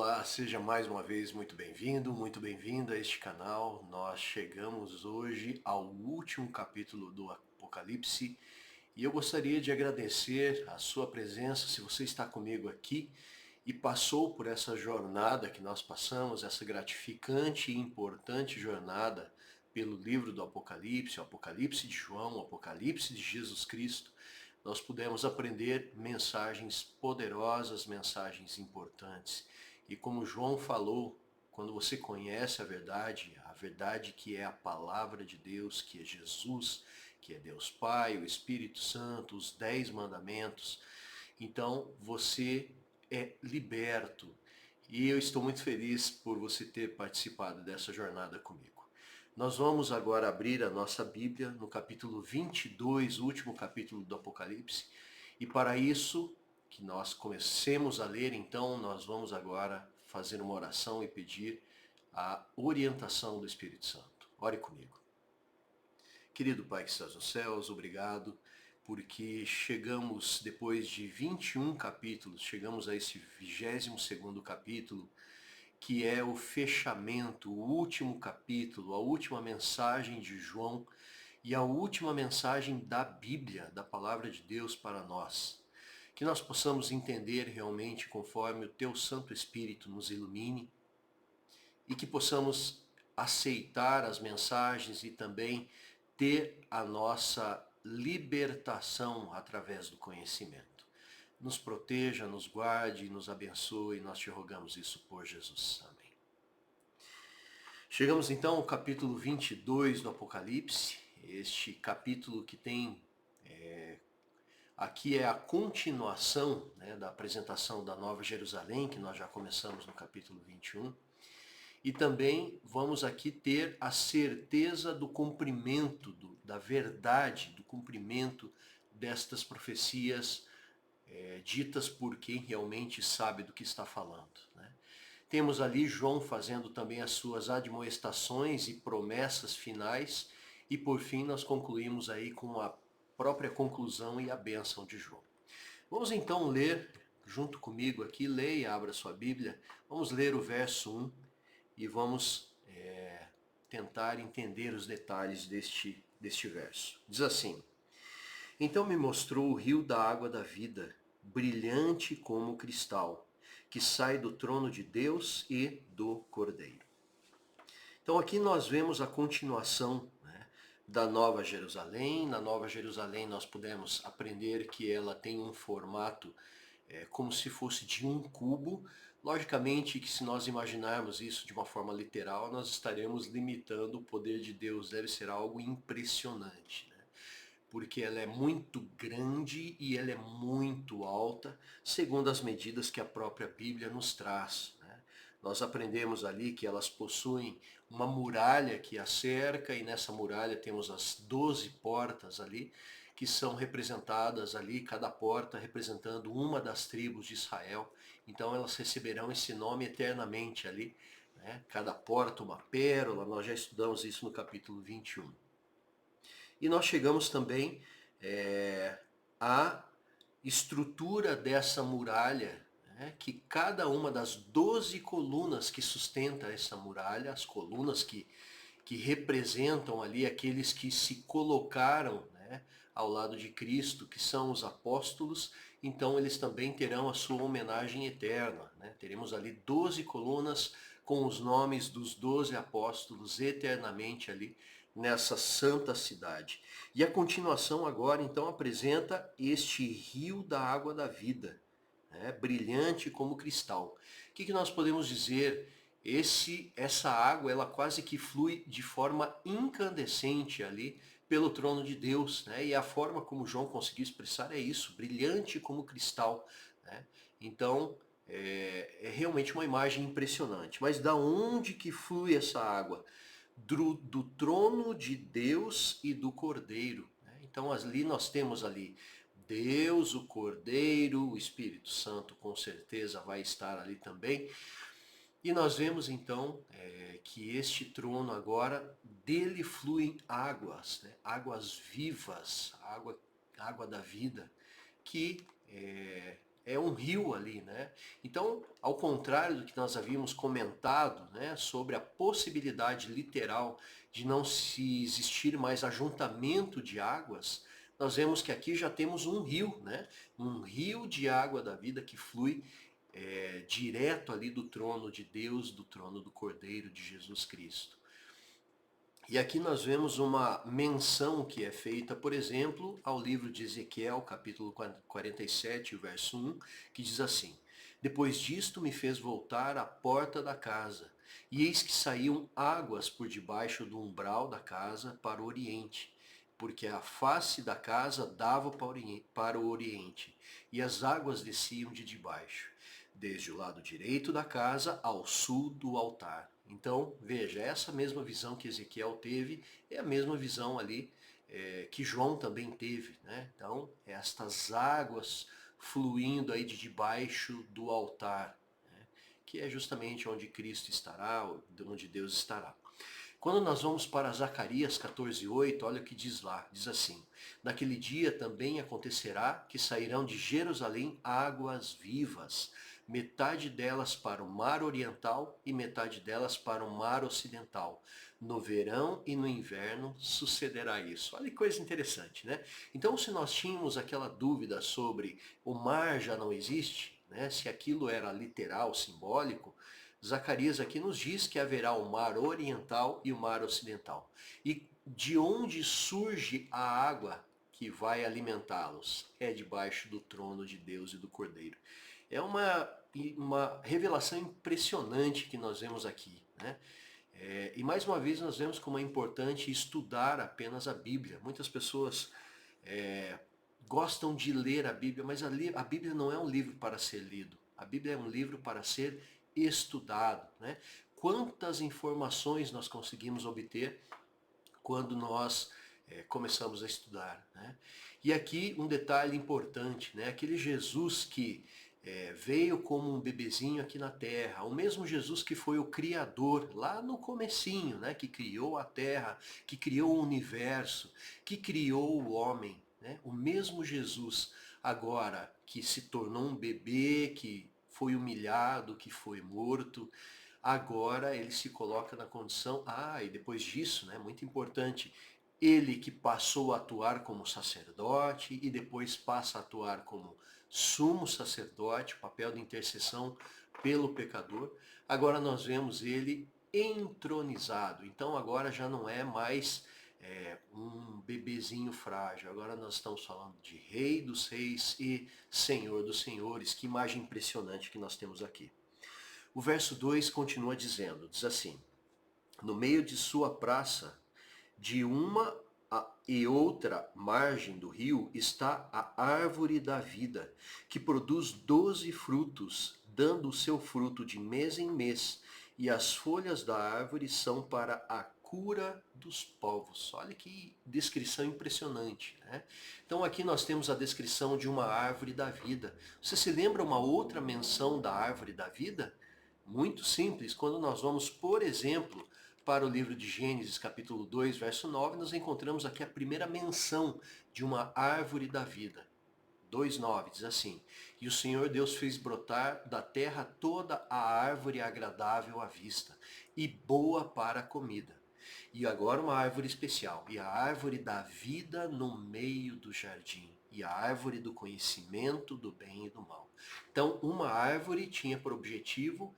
Olá, seja mais uma vez muito bem-vindo, muito bem-vinda a este canal. Nós chegamos hoje ao último capítulo do Apocalipse e eu gostaria de agradecer a sua presença, se você está comigo aqui e passou por essa jornada que nós passamos, essa gratificante e importante jornada pelo livro do Apocalipse, o Apocalipse de João, o Apocalipse de Jesus Cristo. Nós pudemos aprender mensagens poderosas, mensagens importantes. E como João falou, quando você conhece a verdade que é a palavra de Deus, que é Jesus, que é Deus Pai, o Espírito Santo, os 10 mandamentos, então você é liberto. E eu estou muito feliz por você ter participado dessa jornada comigo. Nós vamos agora abrir a nossa Bíblia no capítulo 22, o último capítulo do Apocalipse. E para isso, que nós comecemos a ler, então, nós vamos agora fazer uma oração e pedir a orientação do Espírito Santo. Ore comigo. Querido Pai que estás nos céus, obrigado, porque chegamos, depois de 21 capítulos, chegamos a esse 22º capítulo, que é o fechamento, o último capítulo, a última mensagem de João e a última mensagem da Bíblia, da Palavra de Deus para nós. Que nós possamos entender realmente conforme o Teu Santo Espírito nos ilumine e que possamos aceitar as mensagens e também ter a nossa libertação através do conhecimento. Nos proteja, nos guarde, nos abençoe, nós te rogamos isso por Jesus. Amém. Chegamos então ao capítulo 22 do Apocalipse, este capítulo que tem, aqui é a continuação, né, da apresentação da Nova Jerusalém, que nós já começamos no capítulo 21, e também vamos aqui ter a certeza do cumprimento, da verdade, do cumprimento destas profecias ditas por quem realmente sabe do que está falando, né? Temos ali João fazendo também as suas admoestações e promessas finais, e por fim nós concluímos aí com a própria conclusão e a bênção de João. Vamos então ler junto comigo aqui, leia, abra sua Bíblia, vamos ler o verso 1 e vamos tentar entender os detalhes deste verso. Diz assim: Então me mostrou o rio da água da vida, brilhante como cristal, que sai do trono de Deus e do Cordeiro. Então aqui nós vemos a continuação, né, da Nova Jerusalém. Na Nova Jerusalém nós podemos aprender que ela tem um formato como se fosse de um cubo. Logicamente que se nós imaginarmos isso de uma forma literal, nós estaremos limitando o poder de Deus. Deve ser algo impressionante, né? Porque ela é muito grande e ela é muito alta, segundo as medidas que a própria Bíblia nos traz, né? Nós aprendemos ali que elas possuem uma muralha que a cerca, e nessa muralha temos as 12 portas ali, que são representadas ali, cada porta representando uma das tribos de Israel. Então elas receberão esse nome eternamente ali, né? Cada porta uma pérola, nós já estudamos isso no capítulo 21. E nós chegamos também à estrutura dessa muralha, né, que cada uma das 12 colunas que sustenta essa muralha, as colunas que representam ali aqueles que se colocaram, né, ao lado de Cristo, que são os apóstolos, então eles também terão a sua homenagem eterna, né? Teremos ali 12 colunas com os nomes dos 12 apóstolos eternamente ali nessa santa cidade. E a continuação agora então apresenta este rio da água da vida, né, brilhante como cristal. O que nós podemos dizer? Essa água, ela quase que flui de forma incandescente ali pelo trono de Deus, né? E a forma como João conseguiu expressar é isso, brilhante como cristal, né? Então, é realmente uma imagem impressionante. Mas da onde que flui essa água? Do trono de Deus e do Cordeiro, né? Então ali nós temos ali Deus, o Cordeiro, o Espírito Santo com certeza vai estar ali também. E nós vemos então que este trono agora, dele fluem águas, né? Águas vivas, água da vida, que é é um rio ali, né? Então, ao contrário do que nós havíamos comentado, né, sobre a possibilidade literal de não se existir mais ajuntamento de águas, nós vemos que aqui já temos um rio, né? Um rio de água da vida que flui direto ali do trono de Deus, do trono do Cordeiro de Jesus Cristo. E aqui nós vemos uma menção que é feita, por exemplo, ao livro de Ezequiel, capítulo 47, verso 1, que diz assim: Depois disto me fez voltar à porta da casa, e eis que saíam águas por debaixo do umbral da casa para o oriente, porque a face da casa dava para o oriente, e as águas desciam de debaixo, desde o lado direito da casa ao sul do altar. Então, veja, essa mesma visão que Ezequiel teve é a mesma visão ali que João também teve, né? Então, estas águas fluindo aí de debaixo do altar, né? Que é justamente onde Cristo estará, onde Deus estará. Quando nós vamos para Zacarias 14:8, olha o que diz lá, diz assim: Naquele dia também acontecerá que sairão de Jerusalém águas vivas, metade delas para o mar oriental e metade delas para o mar ocidental. No verão e no inverno sucederá isso. Olha que coisa interessante, né? Então, se nós tínhamos aquela dúvida sobre o mar já não existe, né? Se aquilo era literal, simbólico, Zacarias aqui nos diz que haverá o mar oriental e o mar ocidental. E de onde surge a água que vai alimentá-los? É debaixo do trono de Deus e do Cordeiro. É uma revelação impressionante que nós vemos aqui, né? E mais uma vez nós vemos como é importante estudar apenas a Bíblia. Muitas pessoas gostam de ler a Bíblia, mas a Bíblia não é um livro para ser lido. A Bíblia é um livro para ser estudado, né? Quantas informações nós conseguimos obter quando nós começamos a estudar, né? E aqui um detalhe importante, né? Aquele Jesus que veio como um bebezinho aqui na terra, o mesmo Jesus que foi o Criador lá no comecinho, né? Que criou a terra, que criou o universo, que criou o homem, né? O mesmo Jesus agora que se tornou um bebê, que foi humilhado, que foi morto, agora ele se coloca na condição, e depois disso, né, muito importante, ele que passou a atuar como sacerdote e depois passa a atuar como sumo sacerdote, papel de intercessão pelo pecador, agora nós vemos ele entronizado. Então agora já não é mais um bebezinho frágil, agora nós estamos falando de Rei dos Reis e Senhor dos Senhores. Que imagem impressionante que nós temos aqui. O verso 2 continua dizendo, diz assim: No meio de sua praça, de uma e outra margem do rio, está a árvore da vida, que produz 12 frutos, dando o seu fruto de mês em mês, e as folhas da árvore são para a cura dos povos. Olha que descrição impressionante, né? Então aqui nós temos a descrição de uma árvore da vida. Você se lembra uma outra menção da árvore da vida? Muito simples, quando nós vamos, por exemplo, para o livro de Gênesis, capítulo 2, verso 9, nós encontramos aqui a primeira menção de uma árvore da vida. 2:9 diz assim: E o Senhor Deus fez brotar da terra toda a árvore agradável à vista e boa para a comida. E agora uma árvore especial, e a árvore da vida no meio do jardim, e a árvore do conhecimento do bem e do mal. Então, uma árvore tinha por objetivo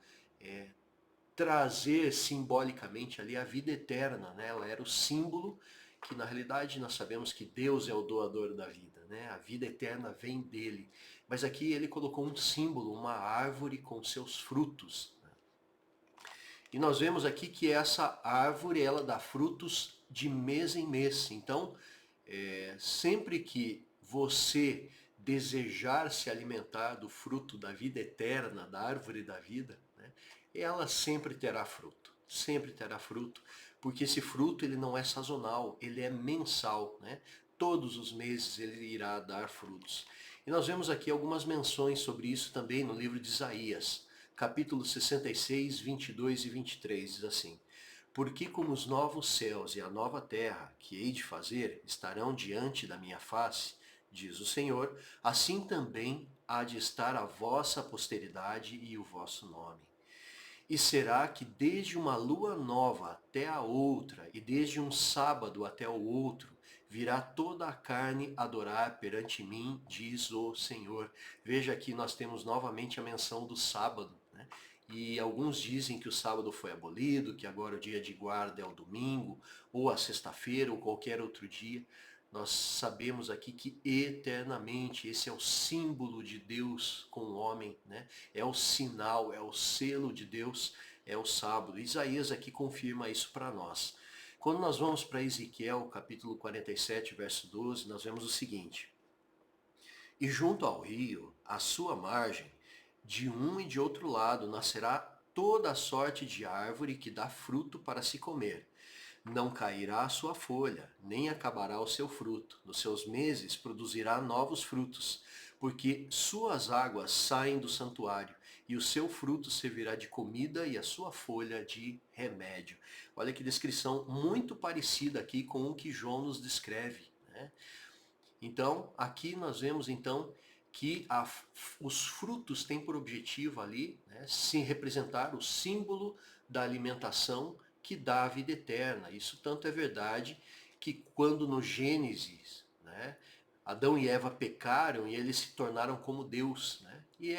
trazer simbolicamente ali a vida eterna, né? Ela era o símbolo que na realidade nós sabemos que Deus é o doador da vida, né? A vida eterna vem dele. Mas aqui ele colocou um símbolo, uma árvore com seus frutos. Né? E nós vemos aqui que essa árvore ela dá frutos de mês em mês. Então, sempre que você desejar se alimentar do fruto da vida eterna, da árvore da vida, né, ela sempre terá fruto, porque esse fruto ele não é sazonal, ele é mensal, né? Todos os meses ele irá dar frutos. E nós vemos aqui algumas menções sobre isso também no livro de Isaías, capítulo 66, 22 e 23, diz assim: Porque como os novos céus e a nova terra que hei de fazer estarão diante da minha face, diz o Senhor, assim também há de estar a vossa posteridade e o vosso nome. E será que desde uma lua nova até a outra, e desde um sábado até o outro, virá toda a carne adorar perante mim, diz o Senhor. Veja aqui nós temos novamente a menção do sábado, né? E alguns dizem que o sábado foi abolido, que agora o dia de guarda é o domingo, ou a sexta-feira, ou qualquer outro dia. Nós sabemos aqui que eternamente esse é o símbolo de Deus com o homem, né? É o sinal, é o selo de Deus, é o sábado. Isaías aqui confirma isso para nós. Quando nós vamos para Ezequiel, capítulo 47, verso 12, nós vemos o seguinte: E junto ao rio, à sua margem, de um e de outro lado, nascerá toda a sorte de árvore que dá fruto para se comer. Não cairá a sua folha, nem acabará o seu fruto. Nos seus meses produzirá novos frutos, porque suas águas saem do santuário, e o seu fruto servirá de comida e a sua folha de remédio. Olha que descrição muito parecida aqui com o que João nos descreve, né? Então, aqui nós vemos então que os frutos têm por objetivo ali, né, se representar o símbolo da alimentação que dá a vida eterna. Isso tanto é verdade que quando no Gênesis, né, Adão e Eva pecaram e eles se tornaram como Deus, né? E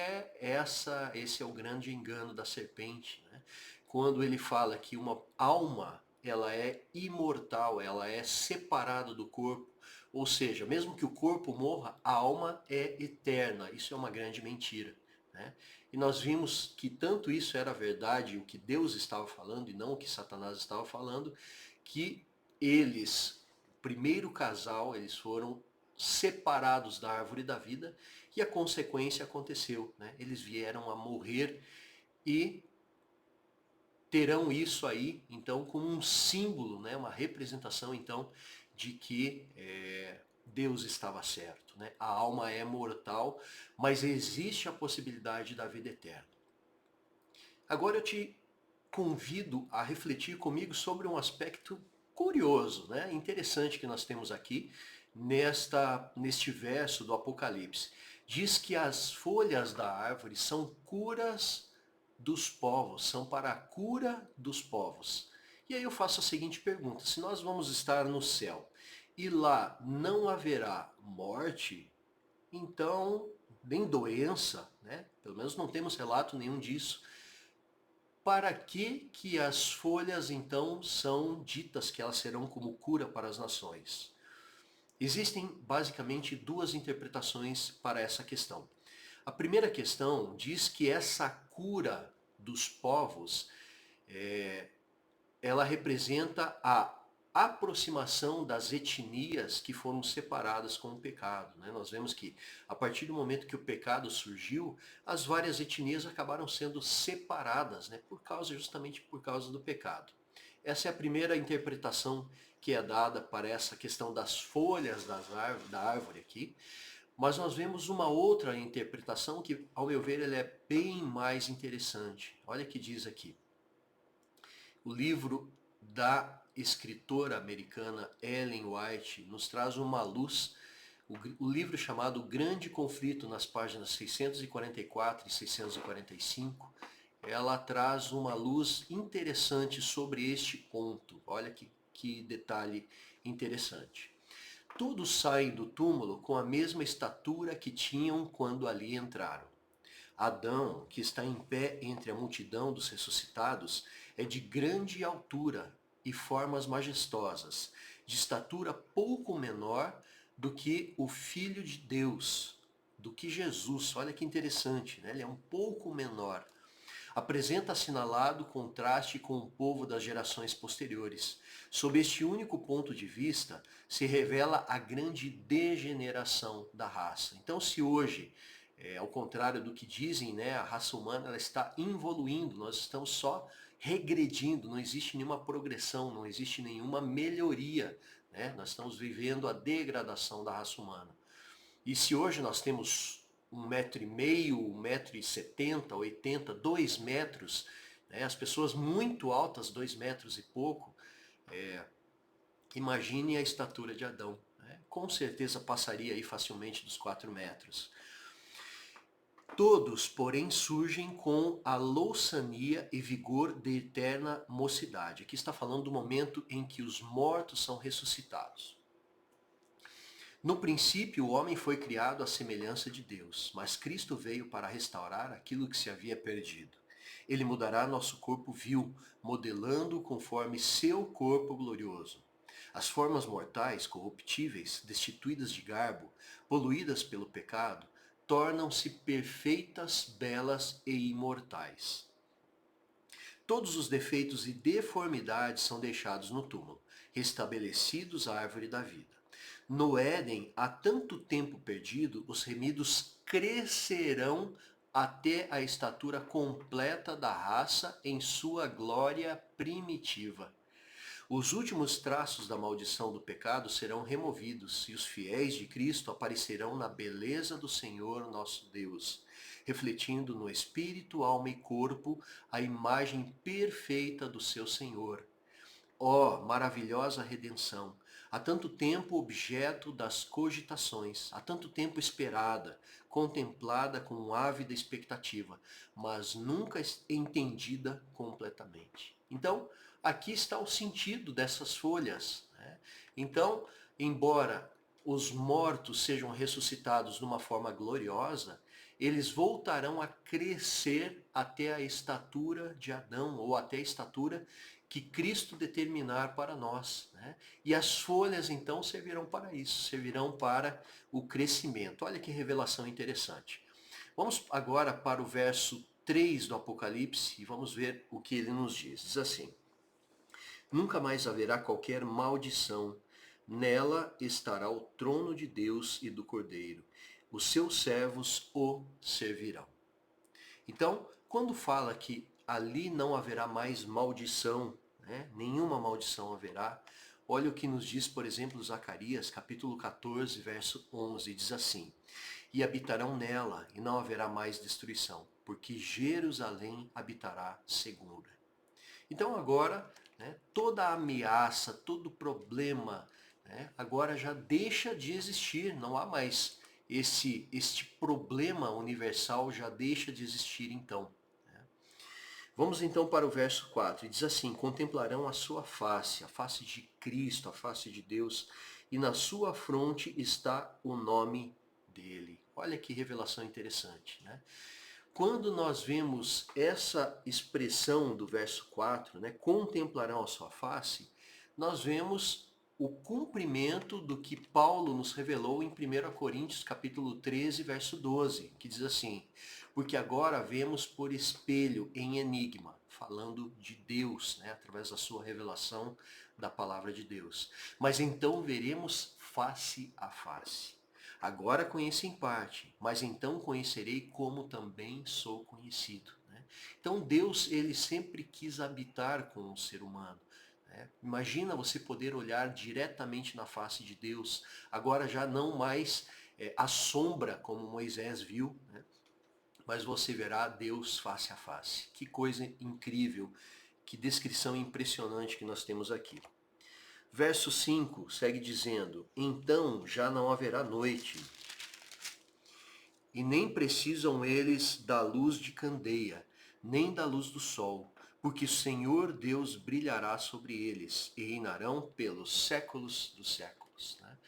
esse é o grande engano da serpente, né? Quando ele fala que uma alma ela é imortal, ela é separada do corpo, ou seja, mesmo que o corpo morra, a alma é eterna. Isso é uma grande mentira, né? E nós vimos que tanto isso era verdade, o que Deus estava falando e não o que Satanás estava falando, que eles, o primeiro casal, eles foram separados da árvore da vida e a consequência aconteceu, né? Eles vieram a morrer e terão isso aí, então, como um símbolo, né? Uma representação, então, de que Deus estava certo, né? A alma é mortal, mas existe a possibilidade da vida eterna. Agora eu te convido a refletir comigo sobre um aspecto curioso, né? Interessante que nós temos aqui neste verso do Apocalipse. Diz que as folhas da árvore são curas dos povos, são para a cura dos povos. E aí eu faço a seguinte pergunta: se nós vamos estar no céu e lá não haverá morte, então nem doença, né? Pelo menos não temos relato nenhum disso. Para que as folhas então são ditas que elas serão como cura para as nações? Existem basicamente duas interpretações para essa questão. A primeira questão diz que essa cura dos povos, ela representa a aproximação das etnias que foram separadas com o pecado, né? Nós vemos que a partir do momento que o pecado surgiu, as várias etnias acabaram sendo separadas, né? Justamente por causa do pecado. Essa é a primeira interpretação que é dada para essa questão das folhas da árvore aqui. Mas nós vemos uma outra interpretação que, ao meu ver, ela é bem mais interessante. Olha o que diz aqui. O livro da escritora americana Ellen White nos traz uma luz, o livro chamado O Grande Conflito, nas páginas 644 e 645, ela traz uma luz interessante sobre este ponto. Olha que detalhe interessante. Todos saem do túmulo com a mesma estatura que tinham quando ali entraram. Adão, que está em pé entre a multidão dos ressuscitados, é de grande altura e formas majestosas, de estatura pouco menor do que o Filho de Deus, do que Jesus. Olha que interessante, né? Ele é um pouco menor. Apresenta assinalado contraste com o povo das gerações posteriores. Sob este único ponto de vista, se revela a grande degeneração da raça. Então, se hoje, ao contrário do que dizem, né, a raça humana ela está evoluindo, nós estamos só regredindo, não existe nenhuma progressão, não existe nenhuma melhoria, né? Nós estamos vivendo a degradação da raça humana. E se hoje nós temos 1,5 m, 1,70 m, 80 m, 2 metros, né? As pessoas muito altas, 2 metros e pouco, imagine a estatura de Adão, né? Com certeza passaria aí facilmente dos 4 metros. Todos, porém, surgem com a louçania e vigor de eterna mocidade. Aqui está falando do momento em que os mortos são ressuscitados. No princípio, o homem foi criado à semelhança de Deus, mas Cristo veio para restaurar aquilo que se havia perdido. Ele mudará nosso corpo vil, modelando-o conforme seu corpo glorioso. As formas mortais, corruptíveis, destituídas de garbo, poluídas pelo pecado, tornam-se perfeitas, belas e imortais. Todos os defeitos e deformidades são deixados no túmulo, restabelecidos à árvore da vida. No Éden, há tanto tempo perdido, os remidos crescerão até a estatura completa da raça em sua glória primitiva. Os últimos traços da maldição do pecado serão removidos e os fiéis de Cristo aparecerão na beleza do Senhor nosso Deus, refletindo no espírito, alma e corpo a imagem perfeita do seu Senhor. Ó, maravilhosa redenção! Há tanto tempo objeto das cogitações, há tanto tempo esperada, contemplada com ávida expectativa, mas nunca entendida completamente. Então, aqui está o sentido dessas folhas, né? Então, embora os mortos sejam ressuscitados de uma forma gloriosa, eles voltarão a crescer até a estatura de Adão, ou até a estatura que Cristo determinar para nós, né? E as folhas então servirão para isso, servirão para o crescimento. Olha que revelação interessante. Vamos agora para o verso 3 do Apocalipse e vamos ver o que ele nos diz. Diz assim: Nunca mais haverá qualquer maldição. Nela estará o trono de Deus e do Cordeiro. Os seus servos o servirão. Então, quando fala que ali não haverá mais maldição, né? Nenhuma maldição haverá, olha o que nos diz, por exemplo, Zacarias, capítulo 14, verso 11, diz assim: E habitarão nela, e não haverá mais destruição, porque Jerusalém habitará segura. Então agora, né, toda ameaça, todo problema, né, agora já deixa de existir, não há mais este problema universal, já deixa de existir então. Né? Vamos então para o verso 4, e diz assim: Contemplarão a sua face, a face de Cristo, a face de Deus, e na sua fronte está o nome dele. Olha que revelação interessante, né? Quando nós vemos essa expressão do verso 4, né, contemplarão a sua face, nós vemos o cumprimento do que Paulo nos revelou em 1 Coríntios capítulo 13, verso 12, que diz assim: Porque agora vemos por espelho em enigma, falando de Deus, né, através da sua revelação da palavra de Deus. Mas então veremos face a face. Agora conheço em parte, mas então conhecerei como também sou conhecido. Né? Então Deus, ele sempre quis habitar com o ser humano. Né? Imagina você poder olhar diretamente na face de Deus, agora já não mais a sombra como Moisés viu, né? Mas você verá Deus face a face. Que coisa incrível, que descrição impressionante que nós temos aqui. Verso 5 segue dizendo: Então já não haverá noite, e nem precisam eles da luz de candeia, nem da luz do sol, porque o Senhor Deus brilhará sobre eles, e reinarão pelos séculos dos séculos. Né?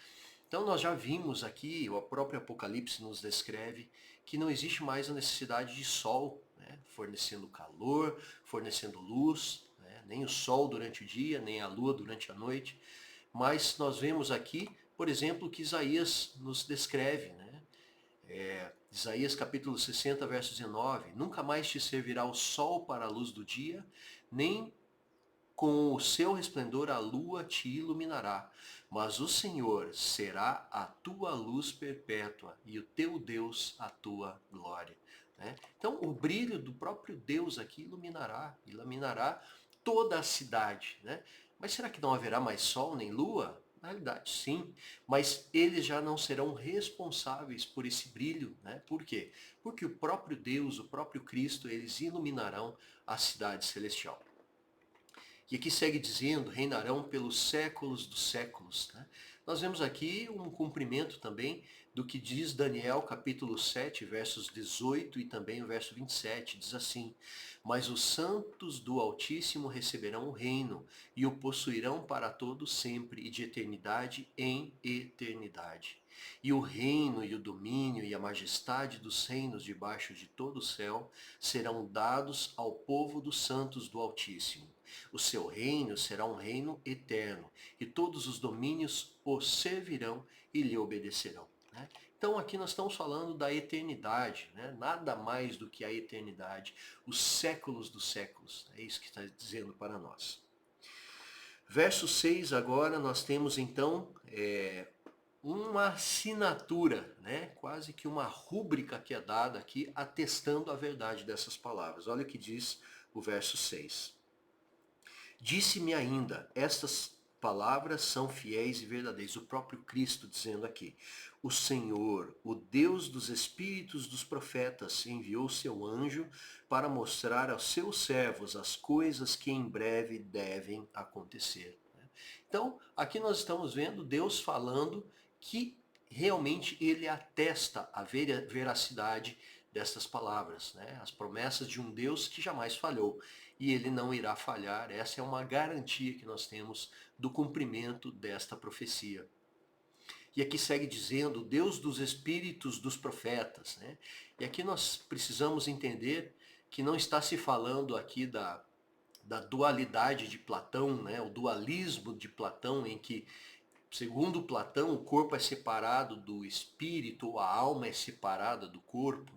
Então nós já vimos aqui, o próprio Apocalipse nos descreve que não existe mais a necessidade de sol, né? Fornecendo calor, fornecendo luz, né? Nem o sol durante o dia, nem a lua durante a noite. Mas nós vemos aqui, por exemplo, que Isaías nos descreve, né? Isaías capítulo 60, verso 19: Nunca mais te servirá o sol para a luz do dia, nem com o seu resplendor a lua te iluminará, mas o Senhor será a tua luz perpétua e o teu Deus a tua glória. Né? Então o brilho do próprio Deus aqui iluminará toda a cidade. Né? Mas será que não haverá mais sol nem lua? Na realidade, sim, mas eles já não serão responsáveis por esse brilho. Né? Por quê? Porque o próprio Deus, o próprio Cristo, eles iluminarão a cidade celestial. E aqui segue dizendo: reinarão pelos séculos dos séculos. Né? Nós vemos aqui um cumprimento também do que diz Daniel capítulo 7, versos 18 e também o verso 27. Diz assim: Mas os santos do Altíssimo receberão o reino e o possuirão para todo sempre e de eternidade em eternidade. E o reino e o domínio e a majestade dos reinos debaixo de todo o céu serão dados ao povo dos santos do Altíssimo. O seu reino será um reino eterno, e todos os domínios o servirão e lhe obedecerão. Então aqui nós estamos falando da eternidade, nada mais do que a eternidade, os séculos dos séculos. É isso que está dizendo para nós. Verso 6 agora nós temos então uma assinatura, quase que uma rúbrica que é dada aqui atestando a verdade dessas palavras. Olha o que diz o verso 6. Disse-me ainda, estas palavras são fiéis e verdadeiras. O próprio Cristo dizendo aqui: o Senhor, o Deus dos espíritos dos profetas, enviou seu anjo para mostrar aos seus servos as coisas que em breve devem acontecer. Então, aqui nós estamos vendo Deus falando que realmente ele atesta a veracidade destas palavras, as promessas de um Deus que jamais falhou. E ele não irá falhar, essa é uma garantia que nós temos do cumprimento desta profecia. E aqui segue dizendo, Deus dos espíritos dos profetas. E aqui nós precisamos entender que não está se falando aqui da dualidade de Platão, o dualismo de Platão, em que, segundo Platão, o corpo é separado do espírito, ou a alma é separada do corpo,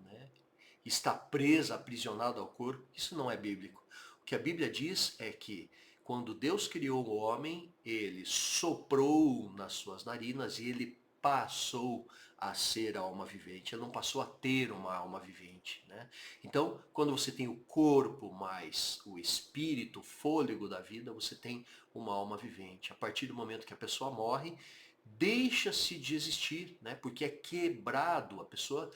está presa, aprisionada ao corpo. Isso não é bíblico. O que a Bíblia diz é que quando Deus criou o homem, ele soprou nas suas narinas e ele passou a ser a alma vivente. Ele não passou a ter uma alma vivente. Então, quando você tem o corpo mais o espírito, o fôlego da vida, você tem uma alma vivente. A partir do momento que a pessoa morre, deixa-se de existir, porque é quebrado, a pessoa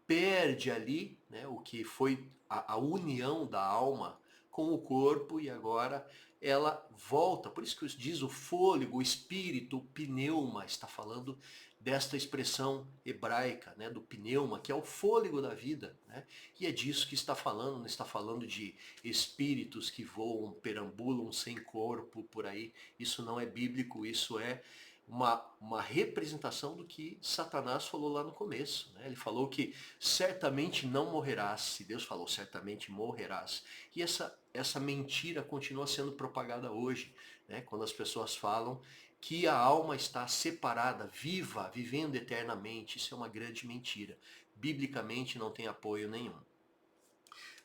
perde ali o que foi a união da alma com o corpo e agora ela volta. Por isso que diz o fôlego, o espírito, o pneuma, está falando desta expressão hebraica, do pneuma, que é o fôlego da vida. E é disso que está falando, não está falando de espíritos que voam, perambulam sem corpo por aí. Isso não é bíblico, isso é uma representação do que Satanás falou lá no começo. Ele falou que certamente não morrerás. Se Deus falou certamente morrerás. E essa mentira continua sendo propagada hoje, quando as pessoas falam que a alma está separada, viva, vivendo eternamente. Isso é uma grande mentira. Biblicamente não tem apoio nenhum.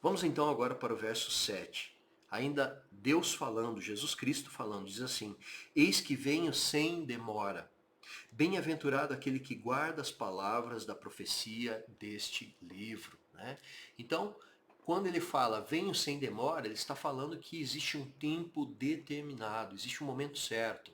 Vamos então agora para o verso 7. Ainda Deus falando, Jesus Cristo falando, diz assim: Eis que venho sem demora. Bem-aventurado aquele que guarda as palavras da profecia deste livro. Então, quando ele fala venho sem demora, ele está falando que existe um tempo determinado, existe um momento certo.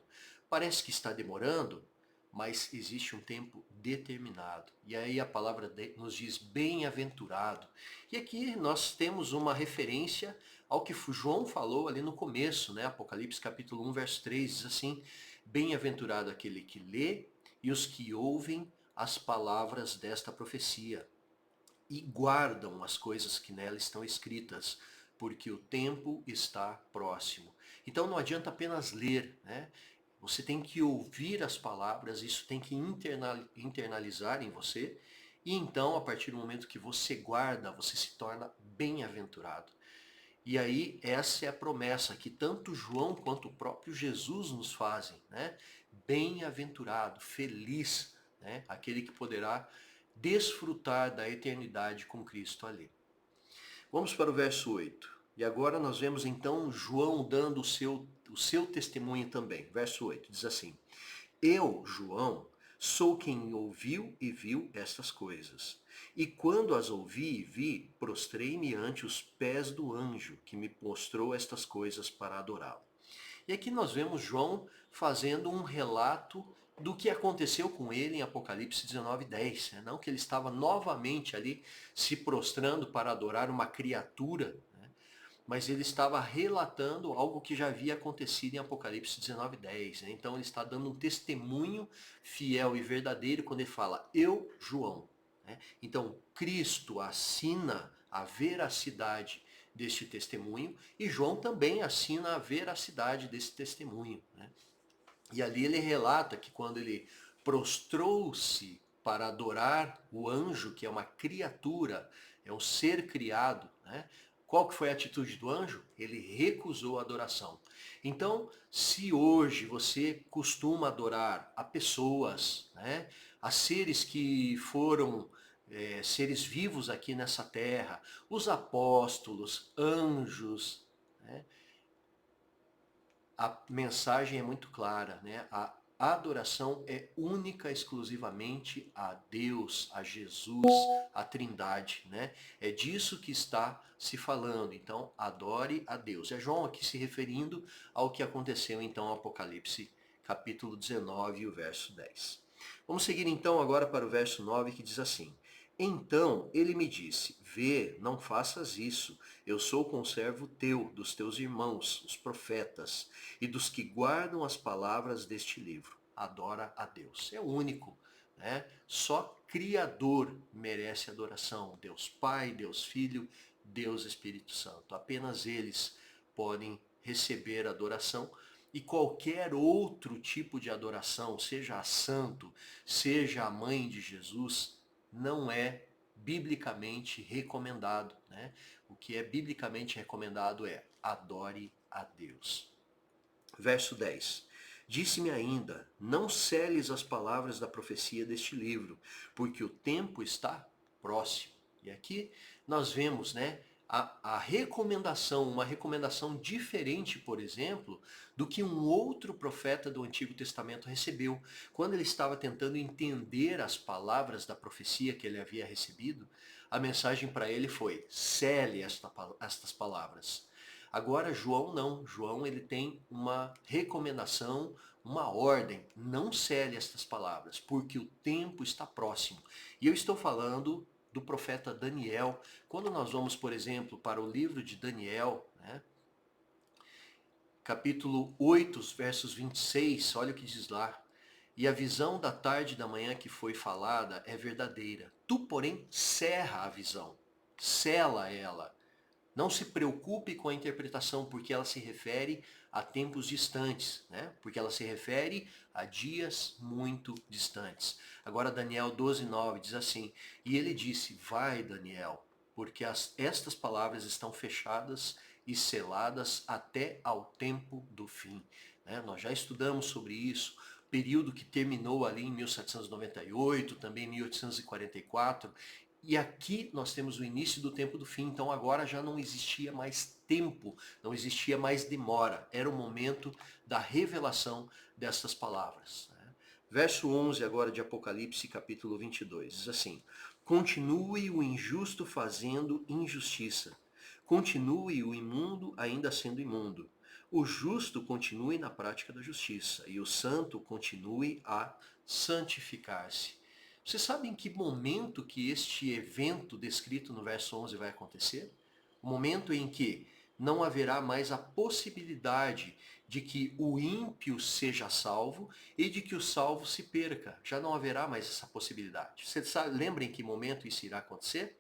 Parece que está demorando, mas existe um tempo determinado. E aí a palavra nos diz bem-aventurado. E aqui nós temos uma referência ao que João falou ali no começo, Apocalipse capítulo 1, verso 3, diz assim: Bem-aventurado aquele que lê e os que ouvem as palavras desta profecia e guardam as coisas que nela estão escritas, porque o tempo está próximo. Então não adianta apenas ler, Você tem que ouvir as palavras, isso tem que internalizar em você, e então, a partir do momento que você guarda, você se torna bem-aventurado. E aí, essa é a promessa que tanto João quanto o próprio Jesus nos fazem, Bem-aventurado, feliz, aquele que poderá desfrutar da eternidade com Cristo ali. Vamos para o verso 8. E agora nós vemos então João dando o seu testemunho também. Verso 8 diz assim: Eu, João, sou quem ouviu e viu estas coisas. E quando as ouvi e vi, prostrei-me ante os pés do anjo que me mostrou estas coisas para adorá-lo. E aqui nós vemos João fazendo um relato do que aconteceu com ele em Apocalipse 19:10. Não que ele estava novamente ali se prostrando para adorar uma criatura, mas ele estava relatando algo que já havia acontecido em Apocalipse 19:10. Né? Então ele está dando um testemunho fiel e verdadeiro quando ele fala, eu, João. Né? Então Cristo assina a veracidade deste testemunho e João também assina a veracidade desse testemunho. Né? E ali ele relata que quando ele prostrou-se para adorar o anjo, que é uma criatura, é um ser criado, né? Qual que foi a atitude do anjo? Ele recusou a adoração. Então, se hoje você costuma adorar a pessoas, né, a seres que foram seres vivos aqui nessa terra, os apóstolos, anjos, né, a mensagem é muito clara, né? A adoração é única exclusivamente a Deus, a Jesus, a Trindade, né? É disso que está se falando. Então, adore a Deus. É João aqui se referindo ao que aconteceu então no Apocalipse, capítulo 19, o verso 10. Vamos seguir então agora para o verso 9 que diz assim: Então ele me disse, vê, não faças isso, eu sou conservo teu, dos teus irmãos, os profetas, e dos que guardam as palavras deste livro. Adora a Deus. É o único, né? Só Criador merece adoração. Deus Pai, Deus Filho, Deus Espírito Santo. Apenas eles podem receber adoração e qualquer outro tipo de adoração, seja a santo, seja a mãe de Jesus, não é biblicamente recomendado. Né? O que é biblicamente recomendado é adore a Deus. Verso 10. Disse-me ainda, não seles as palavras da profecia deste livro, porque o tempo está próximo. E aqui nós vemos, né, a recomendação, uma recomendação diferente, por exemplo, do que um outro profeta do Antigo Testamento recebeu. Quando ele estava tentando entender as palavras da profecia que ele havia recebido, a mensagem para ele foi, cele estas palavras. Agora João não, João ele tem uma recomendação, uma ordem, não cele estas palavras, porque o tempo está próximo. E eu estou falando do profeta Daniel. Quando nós vamos, por exemplo, para o livro de Daniel, né, capítulo 8, versos 26, olha o que diz lá. E a visão da tarde e da manhã que foi falada é verdadeira. Tu, porém, cerra a visão, sela ela. Não se preocupe com a interpretação, porque ela se refere a tempos distantes, né? Porque ela se refere a dias muito distantes. Agora Daniel 12:9 diz assim, e ele disse, vai Daniel, porque estas palavras estão fechadas e seladas até ao tempo do fim. Né? Nós já estudamos sobre isso, período que terminou ali em 1798, também em 1844, e aqui nós temos o início do tempo do fim, então agora já não existia mais tempo, não existia mais demora, era o momento da revelação dessas palavras. Né? Verso 11 agora de Apocalipse, capítulo 22, diz assim, continue o injusto fazendo injustiça, continue o imundo ainda sendo imundo, o justo continue na prática da justiça, e o santo continue a santificar-se. Você sabe em que momento que este evento descrito no verso 11 vai acontecer? O momento em que não haverá mais a possibilidade de que o ímpio seja salvo e de que o salvo se perca. Já não haverá mais essa possibilidade. Você sabe, lembra em que momento isso irá acontecer?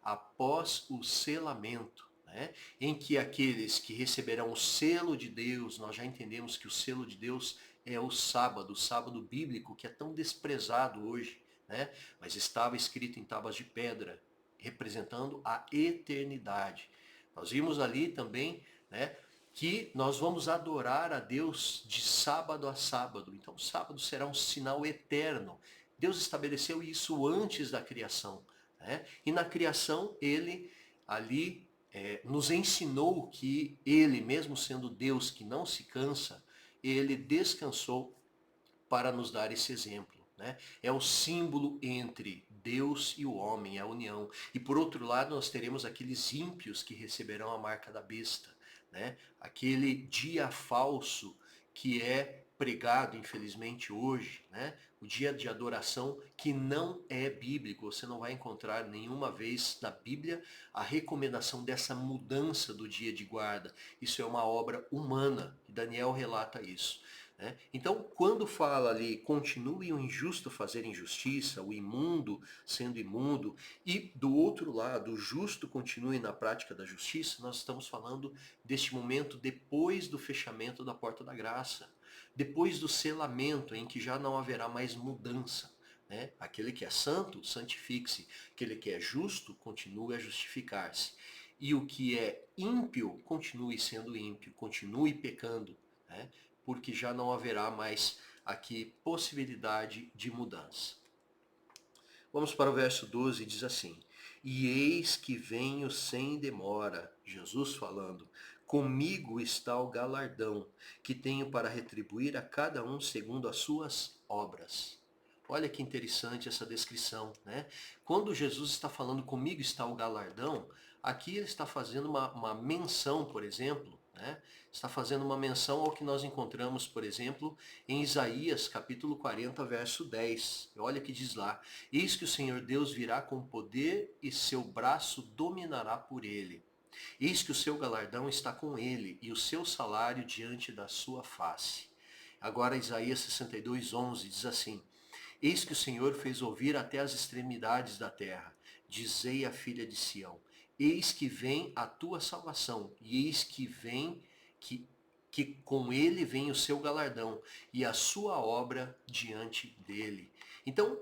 Após o selamento. Né? Em que aqueles que receberão o selo de Deus, nós já entendemos que o selo de Deus é o sábado bíblico, que é tão desprezado hoje. Né? Mas estava escrito em tábuas de pedra, representando a eternidade. Nós vimos ali também, né, que nós vamos adorar a Deus de sábado a sábado. Então, o sábado será um sinal eterno. Deus estabeleceu isso antes da criação. Né? E na criação, ele ali nos ensinou que ele, mesmo sendo Deus que não se cansa, ele descansou para nos dar esse exemplo. Né? É o símbolo entre Deus e o homem, a união. E por outro lado, nós teremos aqueles ímpios que receberão a marca da besta. Né? Aquele dia falso que é pregado, infelizmente, hoje, né? O dia de adoração que não é bíblico. Você não vai encontrar nenhuma vez na Bíblia a recomendação dessa mudança do dia de guarda. Isso é uma obra humana, e Daniel relata isso. Né? Então, quando fala ali, continue o injusto fazer injustiça, o imundo sendo imundo, e do outro lado, o justo continue na prática da justiça, nós estamos falando deste momento depois do fechamento da porta da graça, depois do selamento em que já não haverá mais mudança. Né? Aquele que é santo, santifique-se. Aquele que é justo, continue a justificar-se. E o que é ímpio, continue sendo ímpio, continue pecando. Né? Porque já não haverá mais aqui possibilidade de mudança. Vamos para o verso 12, diz assim: E eis que venho sem demora, Jesus falando, comigo está o galardão, que tenho para retribuir a cada um segundo as suas obras. Olha que interessante essa descrição, né? Quando Jesus está falando comigo está o galardão, aqui ele está fazendo uma menção, por exemplo, né? Está fazendo uma menção ao que nós encontramos, por exemplo, em Isaías capítulo 40, verso 10. Olha que diz lá: Eis que o Senhor Deus virá com poder e seu braço dominará por ele. Eis que o seu galardão está com ele e o seu salário diante da sua face. Agora Isaías 62, 11 diz assim: Eis que o Senhor fez ouvir até as extremidades da terra. Dizei à filha de Sião: Eis que vem a tua salvação, e eis que vem que com ele vem o seu galardão e a sua obra diante dele. Então,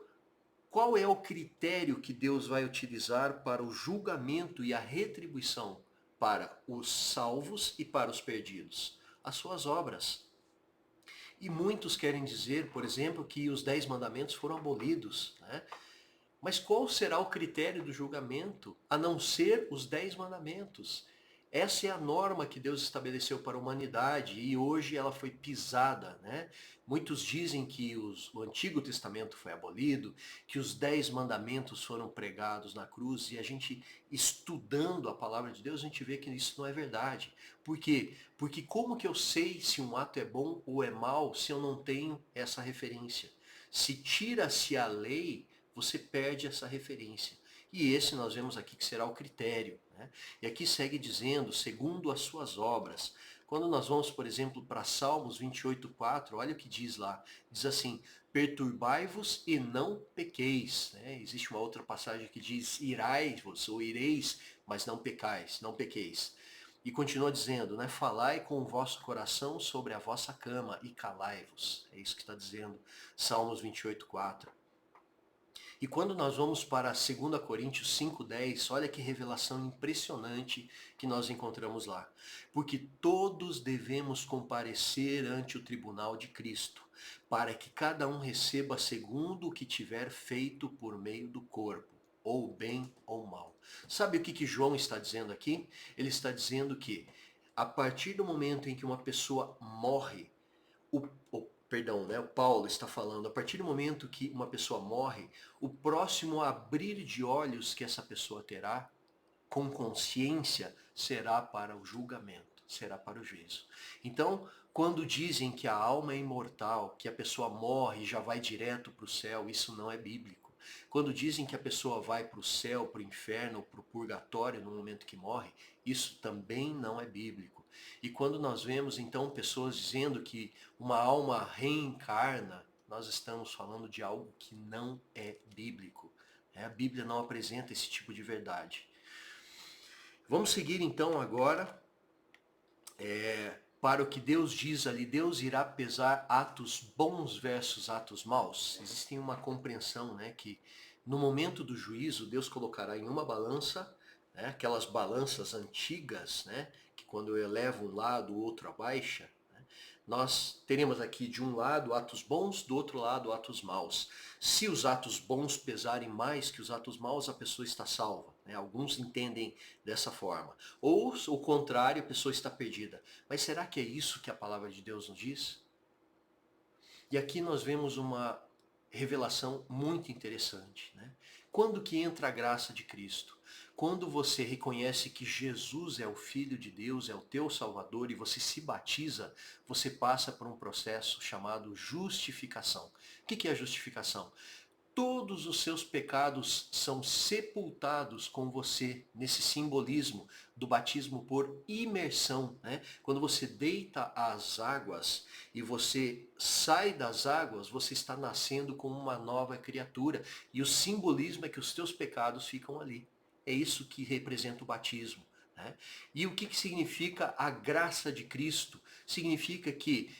qual é o critério que Deus vai utilizar para o julgamento e a retribuição para os salvos e para os perdidos? As suas obras. E muitos querem dizer, por exemplo, que os 10 mandamentos foram abolidos. Né? Mas qual será o critério do julgamento, a não ser os 10 mandamentos? Essa é a norma que Deus estabeleceu para a humanidade e hoje ela foi pisada. Né? Muitos dizem que o Antigo Testamento foi abolido, que os 10 mandamentos foram pregados na cruz, e a gente, estudando a palavra de Deus, a gente vê que isso não é verdade. Por quê? Porque como que eu sei se um ato é bom ou é mal se eu não tenho essa referência? Se tira-se a lei, você perde essa referência. E esse nós vemos aqui que será o critério. Né? E aqui segue dizendo, segundo as suas obras. Quando nós vamos, por exemplo, para Salmos 28:4, olha o que diz lá. Diz assim: perturbai-vos e não pequeis. Né? Existe uma outra passagem que diz: irai-vos ou ireis, mas não pecais, não pequeis. E continua dizendo, né? Falai com o vosso coração sobre a vossa cama e calai-vos. É isso que está dizendo Salmos 28:4. E quando nós vamos para 2 Coríntios 5:10, olha que revelação impressionante que nós encontramos lá. Porque todos devemos comparecer ante o tribunal de Cristo, para que cada um receba segundo o que tiver feito por meio do corpo, ou bem ou mal. Sabe o que João está dizendo aqui? Ele está dizendo que a partir do momento em que uma pessoa morre, o Paulo está falando, a partir do momento que uma pessoa morre, o próximo abrir de olhos que essa pessoa terá, com consciência, será para o julgamento, será para o juízo. Então, quando dizem que a alma é imortal, que a pessoa morre e já vai direto para o céu, isso não é bíblico. Quando dizem que a pessoa vai para o céu, para o inferno, para o purgatório no momento que morre, isso também não é bíblico. E quando nós vemos então pessoas dizendo que uma alma reencarna, nós estamos falando de algo que não é bíblico. A Bíblia não apresenta esse tipo de verdade. Vamos seguir então agora para o que Deus diz ali. Deus irá pesar atos bons versus atos maus. Existe uma compreensão, né, que no momento do juízo Deus colocará em uma balança, né, aquelas balanças antigas, né, que quando eu elevo um lado o outro abaixa, né, nós teremos aqui de um lado atos bons, do outro lado atos maus. Se os atos bons pesarem mais que os atos maus, a pessoa está salva. Né? Alguns entendem dessa forma. Ou o contrário, a pessoa está perdida. Mas será que é isso que a palavra de Deus nos diz? E aqui nós vemos uma revelação muito interessante. Né? Quando que entra a graça de Cristo? Quando você reconhece que Jesus é o Filho de Deus, é o teu Salvador e você se batiza, você passa por um processo chamado justificação. O que é a justificação? Todos os seus pecados são sepultados com você, nesse simbolismo do batismo por imersão, né? Quando você deita às águas e você sai das águas, você está nascendo como uma nova criatura. E o simbolismo é que os teus pecados ficam ali. É isso que representa o batismo, né? E o que significa a graça de Cristo? Significa que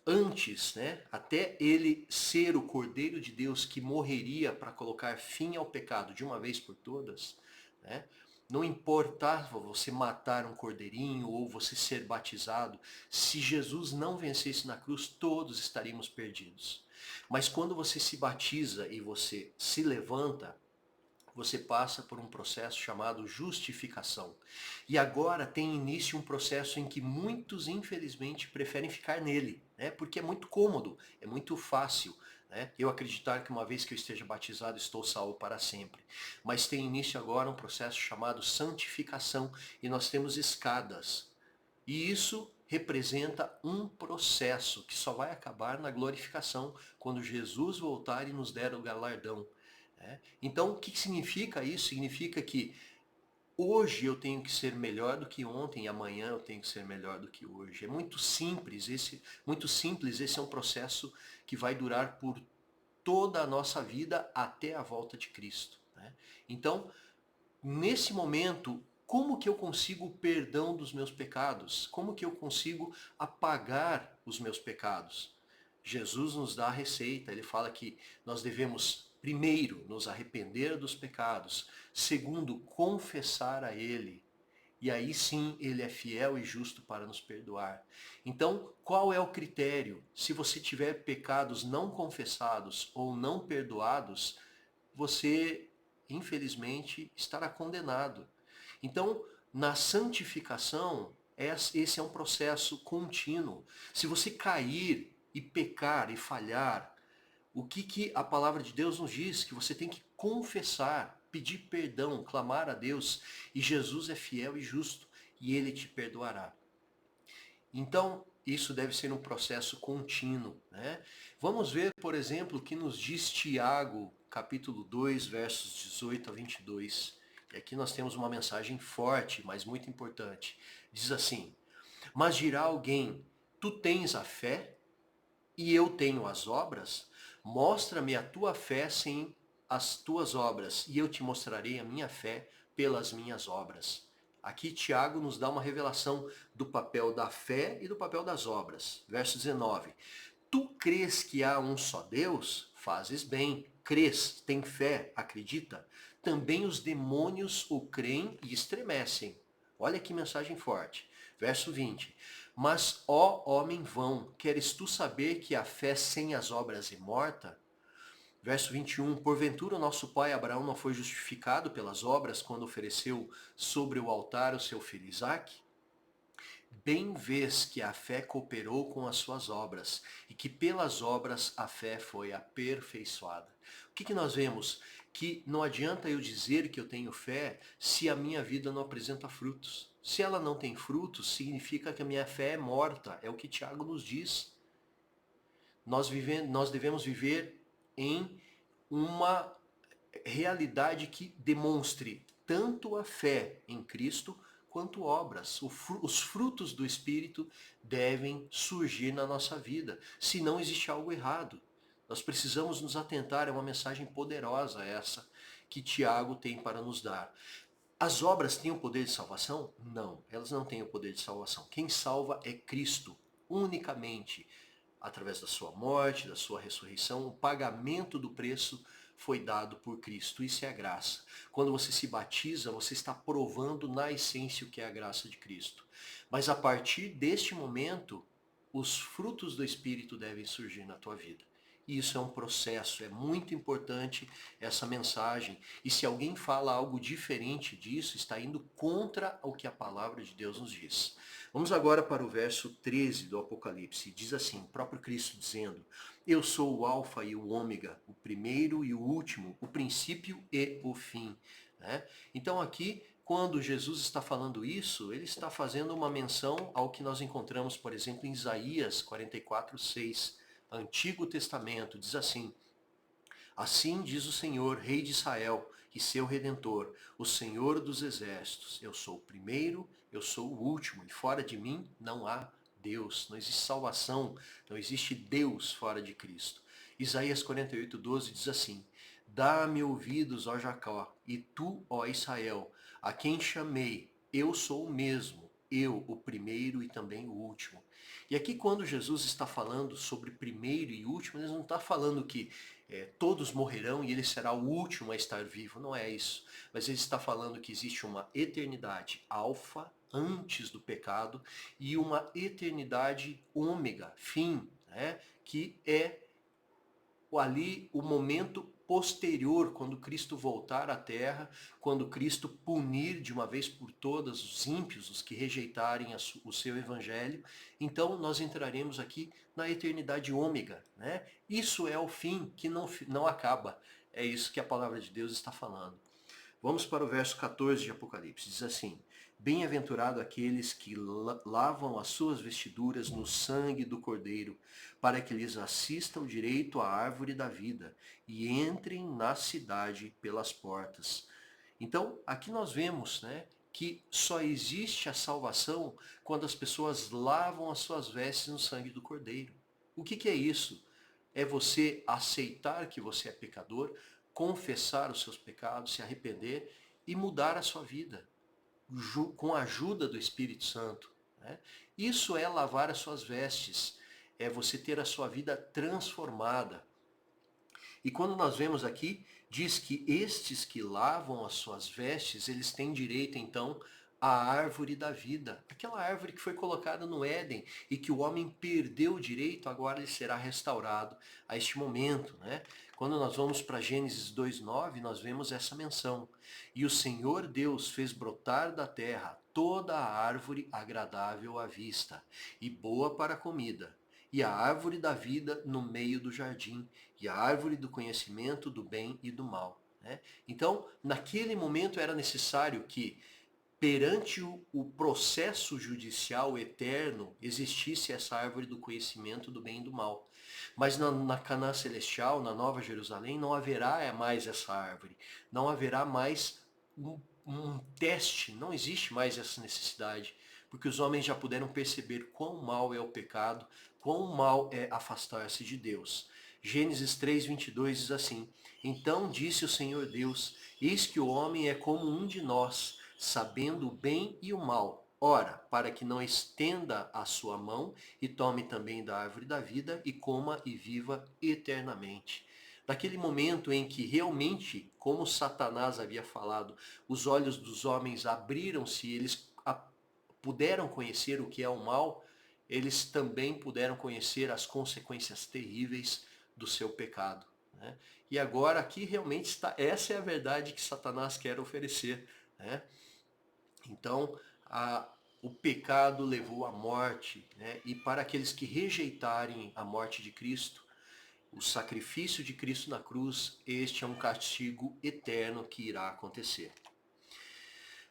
antes, né, até ele ser o Cordeiro de Deus que morreria para colocar fim ao pecado de uma vez por todas, né, não importava você matar um cordeirinho ou você ser batizado, se Jesus não vencesse na cruz, todos estaríamos perdidos. Mas quando você se batiza e você se levanta, você passa por um processo chamado justificação. E agora tem início um processo em que muitos, infelizmente, preferem ficar nele, né? Porque é muito cômodo, é muito fácil, né? Eu acreditar que uma vez que eu esteja batizado, estou salvo para sempre. Mas tem início agora um processo chamado santificação, e nós temos escadas. E isso representa um processo que só vai acabar na glorificação, quando Jesus voltar e nos der o galardão. Então, o que significa isso? Significa que hoje eu tenho que ser melhor do que ontem e amanhã eu tenho que ser melhor do que hoje. É muito simples, esse é um processo que vai durar por toda a nossa vida até a volta de Cristo, né? Então, nesse momento, como que eu consigo o perdão dos meus pecados? Como que eu consigo apagar os meus pecados? Jesus nos dá a receita, ele fala que nós devemos, primeiro, nos arrepender dos pecados, segundo, confessar a Ele, e aí sim Ele é fiel e justo para nos perdoar. Então, qual é o critério? Se você tiver pecados não confessados ou não perdoados, você, infelizmente, estará condenado. Então, na santificação, esse é um processo contínuo. Se você cair e pecar e falhar, o que a palavra de Deus nos diz? Que você tem que confessar, pedir perdão, clamar a Deus, e Jesus é fiel e justo, e Ele te perdoará. Então, isso deve ser um processo contínuo, né? Vamos ver, por exemplo, o que nos diz Tiago, capítulo 2, versos 18 a 22. E aqui nós temos uma mensagem forte, mas muito importante. Diz assim: mas dirá alguém, tu tens a fé e eu tenho as obras? Mostra-me a tua fé sem as tuas obras, e eu te mostrarei a minha fé pelas minhas obras. Aqui Tiago nos dá uma revelação do papel da fé e do papel das obras. Verso 19. Tu crês que há um só Deus? Fazes bem. Crês, tem fé, acredita? Também os demônios o creem e estremecem. Olha que mensagem forte. Verso 20. Mas, ó homem vão, queres tu saber que a fé sem as obras é morta? Verso 21, porventura o nosso pai Abraão não foi justificado pelas obras quando ofereceu sobre o altar o seu filho Isaque? Bem vês que a fé cooperou com as suas obras, e que pelas obras a fé foi aperfeiçoada. O que nós vemos? Que não adianta eu dizer que eu tenho fé se a minha vida não apresenta frutos. Se ela não tem frutos, significa que a minha fé é morta. É o que Tiago nos diz. Nós devemos viver em uma realidade que demonstre tanto a fé em Cristo quanto obras. Os frutos do Espírito devem surgir na nossa vida, senão existe algo errado. Nós precisamos nos atentar, é uma mensagem poderosa essa que Tiago tem para nos dar. As obras têm o poder de salvação? Não, elas não têm o poder de salvação. Quem salva é Cristo, unicamente. Através da sua morte, da sua ressurreição, o pagamento do preço foi dado por Cristo. Isso é a graça. Quando você se batiza, você está provando na essência o que é a graça de Cristo. Mas a partir deste momento, os frutos do Espírito devem surgir na tua vida. E isso é um processo, é muito importante essa mensagem. E se alguém fala algo diferente disso, está indo contra o que a palavra de Deus nos diz. Vamos agora para o verso 13 do Apocalipse. Diz assim, o próprio Cristo dizendo: eu sou o alfa e o ômega, o primeiro e o último, o princípio e o fim. né? Então aqui, quando Jesus está falando isso, ele está fazendo uma menção ao que nós encontramos, por exemplo, em Isaías 44:6, Antigo Testamento, diz assim: Assim diz o Senhor, Rei de Israel, e seu Redentor, o Senhor dos Exércitos: Eu sou o primeiro, eu sou o último, e fora de mim não há Deus, não existe salvação, não existe Deus fora de Cristo. Isaías 48:12 diz assim: Dá-me ouvidos, ó Jacó, e tu, ó Israel, a quem chamei, eu sou o mesmo, eu, o primeiro e também o último. E aqui, quando Jesus está falando sobre primeiro e último, ele não está falando que todos morrerão e ele será o último a estar vivo. Não é isso. Mas ele está falando que existe uma eternidade alfa, antes do pecado, e uma eternidade ômega, fim, né? Que é ali o momento posterior, quando Cristo voltar à terra, quando Cristo punir de uma vez por todas os ímpios, os que rejeitarem o seu evangelho. Então nós entraremos aqui na eternidade ômega, né? Isso é o fim que não acaba. É isso que a palavra de Deus está falando. Vamos para o verso 14 de Apocalipse. Diz assim: Bem-aventurado aqueles que lavam as suas vestiduras no sangue do Cordeiro, para que lhes assista o direito à árvore da vida e entrem na cidade pelas portas. Então, aqui nós vemos, né, que só existe a salvação quando as pessoas lavam as suas vestes no sangue do Cordeiro. O que é isso? É você aceitar que você é pecador, confessar os seus pecados, se arrepender e mudar a sua vida com a ajuda do Espírito Santo, né? Isso é lavar as suas vestes, é você ter a sua vida transformada. E quando nós vemos aqui, diz que estes que lavam as suas vestes, eles têm direito então à árvore da vida. Aquela árvore que foi colocada no Éden e que o homem perdeu o direito, agora ele será restaurado a este momento, né? Quando nós vamos para Gênesis 2:9, nós vemos essa menção. E o Senhor Deus fez brotar da terra toda a árvore agradável à vista e boa para a comida, e a árvore da vida no meio do jardim, e a árvore do conhecimento do bem e do mal, né? Então, naquele momento era necessário que, perante o processo judicial eterno, existisse essa árvore do conhecimento do bem e do mal. Mas na Canaã Celestial, na Nova Jerusalém, não haverá mais essa árvore, não haverá mais um teste, não existe mais essa necessidade, porque os homens já puderam perceber quão mal é o pecado, quão mal é afastar-se de Deus. Gênesis 3:22 diz assim: Então disse o Senhor Deus: Eis que o homem é como um de nós, sabendo o bem e o mal. Ora, para que não estenda a sua mão e tome também da árvore da vida e coma e viva eternamente. Naquele momento em que realmente, como Satanás havia falado, os olhos dos homens abriram-se e eles puderam conhecer o que é o mal, eles também puderam conhecer as consequências terríveis do seu pecado, né? E agora aqui realmente está, essa é a verdade que Satanás quer oferecer, né? Então, o pecado levou à morte, né? E para aqueles que rejeitarem a morte de Cristo, o sacrifício de Cristo na cruz, este é um castigo eterno que irá acontecer.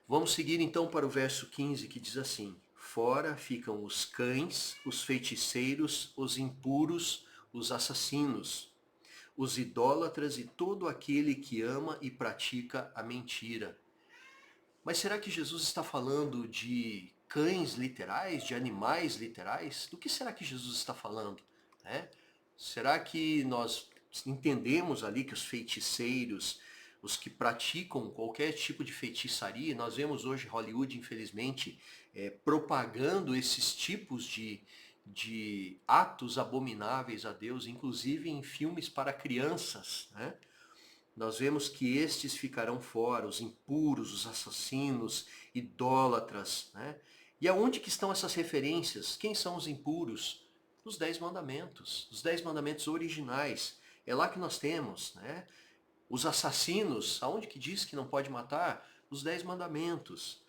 Vamos seguir então para o verso 15, que diz assim: Fora ficam os cães, os feiticeiros, os impuros, os assassinos, os idólatras e todo aquele que ama e pratica a mentira. Mas será que Jesus está falando de cães literais, de animais literais? Do que será que Jesus está falando, né? Será que nós entendemos ali que os feiticeiros, os que praticam qualquer tipo de feitiçaria, nós vemos hoje Hollywood, infelizmente, propagando esses tipos de atos abomináveis a Deus, inclusive em filmes para crianças, né? Nós vemos que estes ficarão fora, os impuros, os assassinos, idólatras, né? E aonde que estão essas referências? Quem são os impuros? Os 10 mandamentos, os 10 mandamentos originais. É lá que nós temos, né? Os assassinos, aonde que diz que não pode matar? Os 10 mandamentos.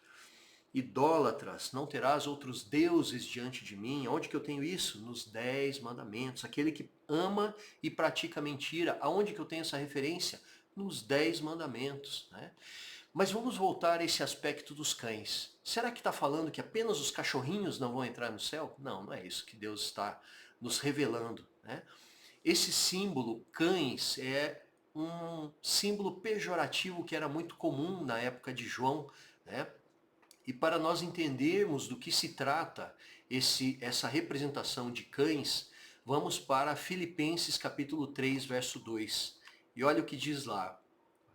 Idólatras, não terás outros deuses diante de mim. Onde que eu tenho isso? Nos 10 mandamentos. Aquele que ama e pratica mentira, aonde que eu tenho essa referência? Nos 10 mandamentos, né? Mas vamos voltar a esse aspecto dos cães. Será que está falando que apenas os cachorrinhos não vão entrar no céu? Não, não é isso que Deus está nos revelando, né? Esse símbolo, cães, é um símbolo pejorativo que era muito comum na época de João, né? E para nós entendermos do que se trata essa representação de cães, vamos para Filipenses capítulo 3, verso 2. E olha o que diz lá.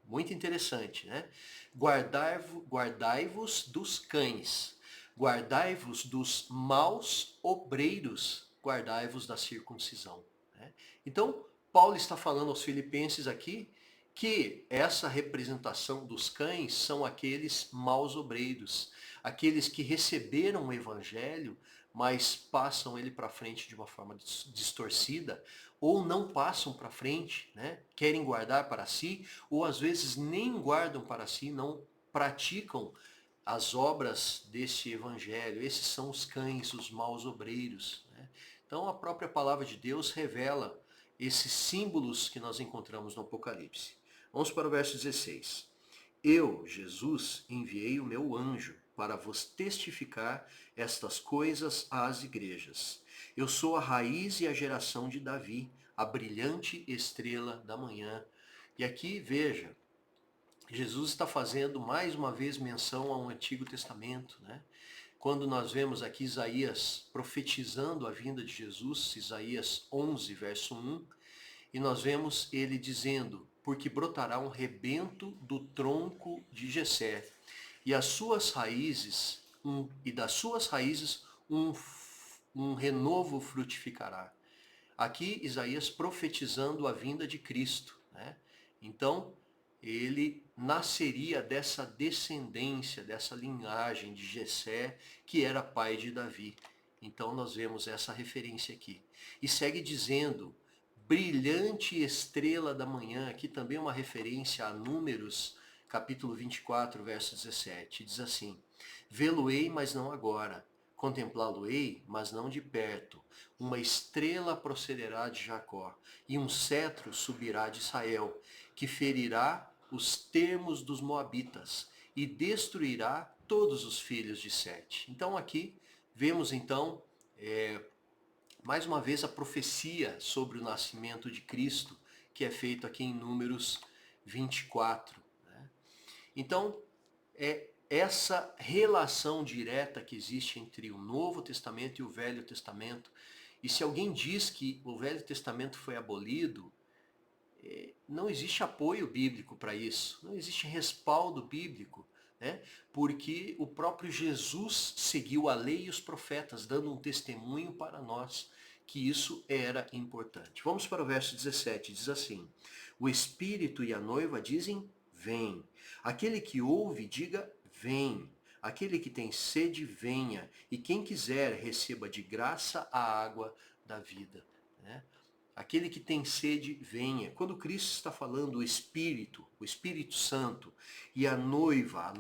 Muito interessante, né? Guardai-vos dos cães, guardai-vos dos maus obreiros, guardai-vos da circuncisão. Né? Então, Paulo está falando aos filipenses aqui que essa representação dos cães são aqueles maus obreiros, aqueles que receberam o evangelho, mas passam ele para frente de uma forma distorcida, ou não passam para frente, né? Querem guardar para si, ou às vezes nem guardam para si, não praticam as obras desse evangelho. Esses são os cães, os maus obreiros. Né? Então a própria palavra de Deus revela esses símbolos que nós encontramos no Apocalipse. Vamos para o verso 16. Eu, Jesus, enviei o meu anjo para vos testificar estas coisas às igrejas. Eu sou a raiz e a geração de Davi, a brilhante estrela da manhã. E aqui, veja, Jesus está fazendo mais uma vez menção ao Antigo Testamento, né? Quando nós vemos aqui Isaías profetizando a vinda de Jesus, Isaías 11, verso 1, e nós vemos ele dizendo: porque brotará um rebento do tronco de Jessé, e as suas raízes, e das suas raízes um renovo frutificará. Aqui Isaías profetizando a vinda de Cristo, né? Então, ele nasceria dessa descendência, dessa linhagem de Jessé, que era pai de Davi. Então nós vemos essa referência aqui. E segue dizendo: brilhante estrela da manhã, aqui também é uma referência a Números, capítulo 24, verso 17. Diz assim: vê-lo-ei, mas não agora. Contemplá-lo-ei, mas não de perto. Uma estrela procederá de Jacó, e um cetro subirá de Israel, que ferirá os termos dos moabitas, e destruirá todos os filhos de Sete. Então aqui vemos então mais uma vez a profecia sobre o nascimento de Cristo, que é feito aqui em Números 24. Né? Então, é essa relação direta que existe entre o Novo Testamento e o Velho Testamento. E se alguém diz que o Velho Testamento foi abolido, não existe apoio bíblico para isso, não existe respaldo bíblico, né? Porque o próprio Jesus seguiu a lei e os profetas, dando um testemunho para nós que isso era importante. Vamos para o verso 17, diz assim: o Espírito e a noiva dizem: vem. Aquele que ouve, diga: vem. Aquele que tem sede, venha. E quem quiser, receba de graça a água da vida. Né? Aquele que tem sede, venha. Quando Cristo está falando o Espírito Santo, e a noiva,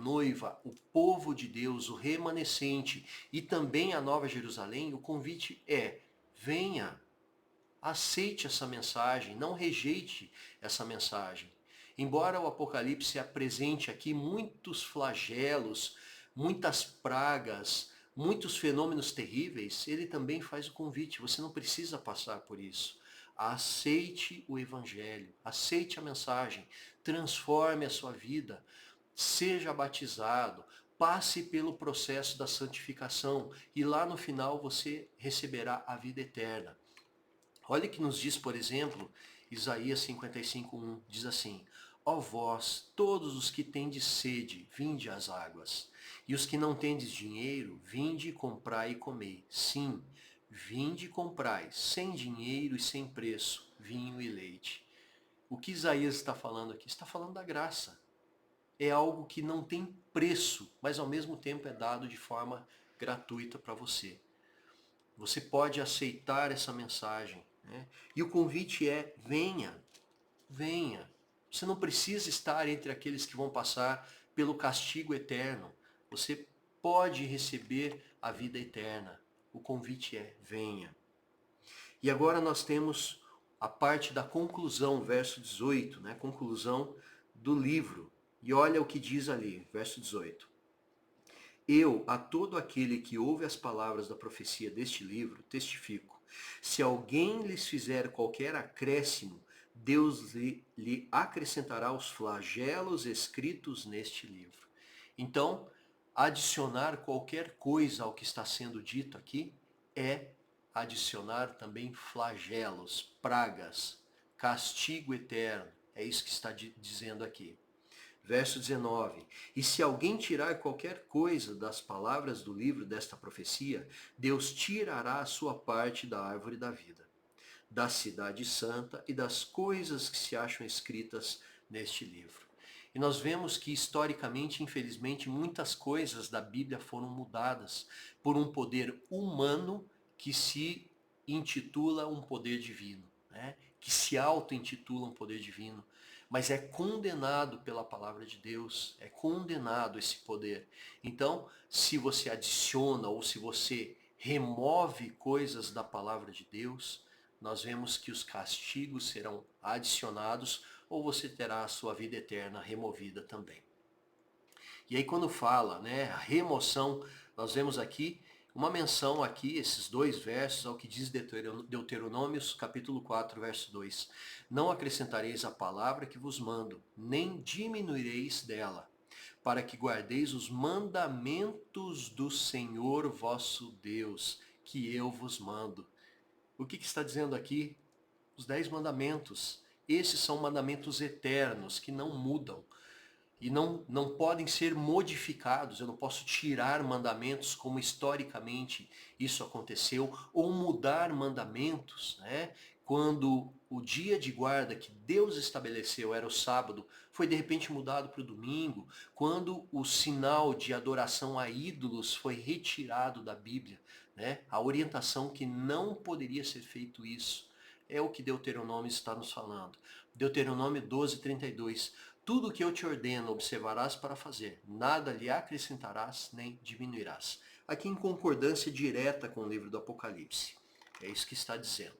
o povo de Deus, o remanescente, e também a Nova Jerusalém, o convite é: venha, aceite essa mensagem, não rejeite essa mensagem. Embora o Apocalipse apresente aqui muitos flagelos, muitas pragas, muitos fenômenos terríveis, ele também faz o convite: você não precisa passar por isso. Aceite o Evangelho, aceite a mensagem, transforme a sua vida, seja batizado, passe pelo processo da santificação e lá no final você receberá a vida eterna. Olha o que nos diz, por exemplo, Isaías 55:1, diz assim: ó vós, todos os que tendes sede, vinde às águas, e os que não tendes dinheiro, vinde, comprai e comei. Sim, vinde e comprai, sem dinheiro e sem preço, vinho e leite. O que Isaías está falando aqui? Está falando da graça. É algo que não tem preço, mas ao mesmo tempo é dado de forma gratuita para você. Você pode aceitar essa mensagem. Né? E o convite é: venha, venha. Você não precisa estar entre aqueles que vão passar pelo castigo eterno. Você pode receber a vida eterna. O convite é: venha. E agora nós temos a parte da conclusão, verso 18, né? Conclusão do livro. E olha o que diz ali, verso 18. Eu, a todo aquele que ouve as palavras da profecia deste livro, testifico. Se alguém lhes fizer qualquer acréscimo, Deus lhe acrescentará os flagelos escritos neste livro. Então, adicionar qualquer coisa ao que está sendo dito aqui é adicionar também flagelos, pragas, castigo eterno. É isso que está dizendo aqui. Verso 19: E se alguém tirar qualquer coisa das palavras do livro desta profecia, Deus tirará a sua parte da árvore da vida, da cidade santa e das coisas que se acham escritas neste livro. E nós vemos que historicamente, infelizmente, muitas coisas da Bíblia foram mudadas por um poder humano que se intitula um poder divino, né? Que se auto-intitula um poder divino, mas é condenado pela palavra de Deus, é condenado esse poder. Então, se você adiciona ou se você remove coisas da palavra de Deus, nós vemos que os castigos serão adicionados ou você terá a sua vida eterna removida também. E aí quando fala, né, a remoção, nós vemos aqui uma menção aqui, esses dois versos, ao que diz Deuteronômios, capítulo 4, verso 2. Não acrescentareis a palavra que vos mando, nem diminuireis dela, para que guardeis os mandamentos do Senhor vosso Deus, que eu vos mando. O que está dizendo aqui? Os 10 mandamentos. Esses são mandamentos eternos, que não mudam e não podem ser modificados. Eu não posso tirar mandamentos como historicamente isso aconteceu, ou mudar mandamentos, né? Quando o dia de guarda que Deus estabeleceu era o sábado, foi de repente mudado para o domingo. Quando o sinal de adoração a ídolos foi retirado da Bíblia, né? A orientação que não poderia ser feito isso. É o que Deuteronômio está nos falando. Deuteronômio 12, 32. Tudo o que eu te ordeno observarás para fazer, nada lhe acrescentarás nem diminuirás. Aqui em concordância direta com o livro do Apocalipse. É isso que está dizendo.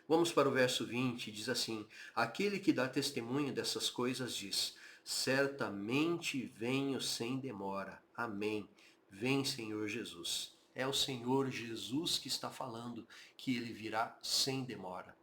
Vamos para o verso 20, diz assim: Aquele que dá testemunho dessas coisas diz: Certamente venho sem demora. Amém. Vem, Senhor Jesus. É o Senhor Jesus que está falando que ele virá sem demora.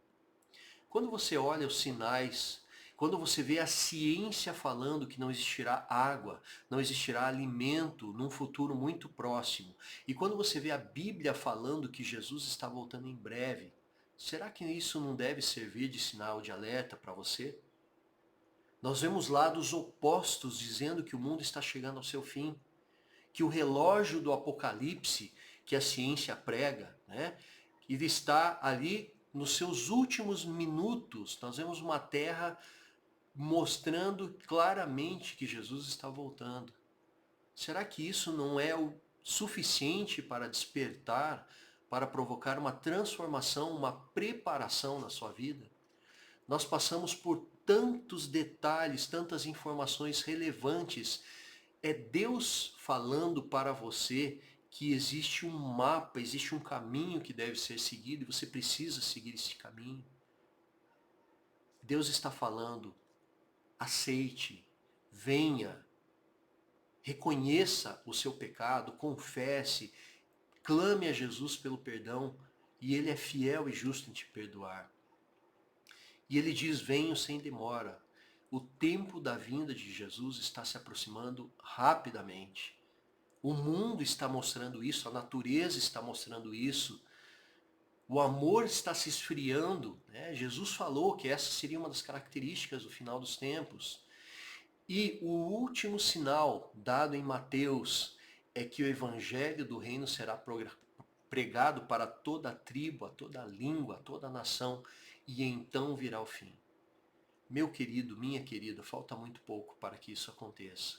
Quando você olha os sinais, quando você vê a ciência falando que não existirá água, não existirá alimento num futuro muito próximo, e quando você vê a Bíblia falando que Jesus está voltando em breve, será que isso não deve servir de sinal de alerta para você? Nós vemos lados opostos dizendo que o mundo está chegando ao seu fim, que o relógio do Apocalipse, que a ciência prega, né, ele está ali nos seus últimos minutos. Nós vemos uma terra mostrando claramente que Jesus está voltando. Será que isso não é o suficiente para despertar, para provocar uma transformação, uma preparação na sua vida? Nós passamos por tantos detalhes, tantas informações relevantes. É Deus falando para você que existe um mapa, existe um caminho que deve ser seguido e você precisa seguir esse caminho. Deus está falando: aceite, venha, reconheça o seu pecado, confesse, clame a Jesus pelo perdão e Ele é fiel e justo em te perdoar. E Ele diz: venho sem demora. O tempo da vinda de Jesus está se aproximando rapidamente. O mundo está mostrando isso, a natureza está mostrando isso. O amor está se esfriando, né? Jesus falou que essa seria uma das características do final dos tempos. E o último sinal dado em Mateus é que o evangelho do reino será pregado para toda a tribo, a toda a língua, a toda a nação, e então virá o fim. Meu querido, minha querida, falta muito pouco para que isso aconteça.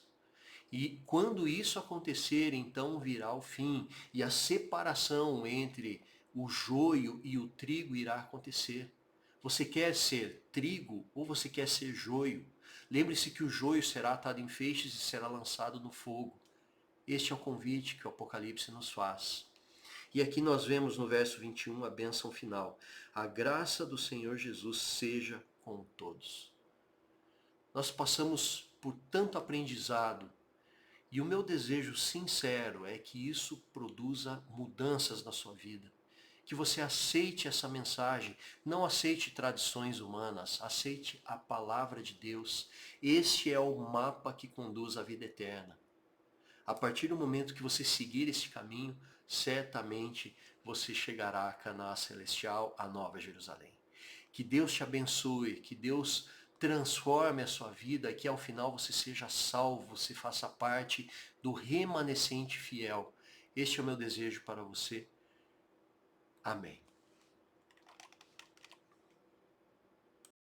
E quando isso acontecer, então virá o fim, e a separação entre o joio e o trigo irá acontecer. Você quer ser trigo ou você quer ser joio? Lembre-se que o joio será atado em feixes e será lançado no fogo. Este é o convite que o Apocalipse nos faz. E aqui nós vemos no verso 21 a bênção final. A graça do Senhor Jesus seja com todos. Nós passamos por tanto aprendizado. E o meu desejo sincero é que isso produza mudanças na sua vida. Que você aceite essa mensagem, não aceite tradições humanas, aceite a palavra de Deus. Este é o mapa que conduz à vida eterna. A partir do momento que você seguir esse caminho, certamente você chegará a Canaã Celestial, a Nova Jerusalém. Que Deus te abençoe, que Deus transforme a sua vida, que ao final você seja salvo, você faça parte do remanescente fiel. Este é o meu desejo para você. Amém.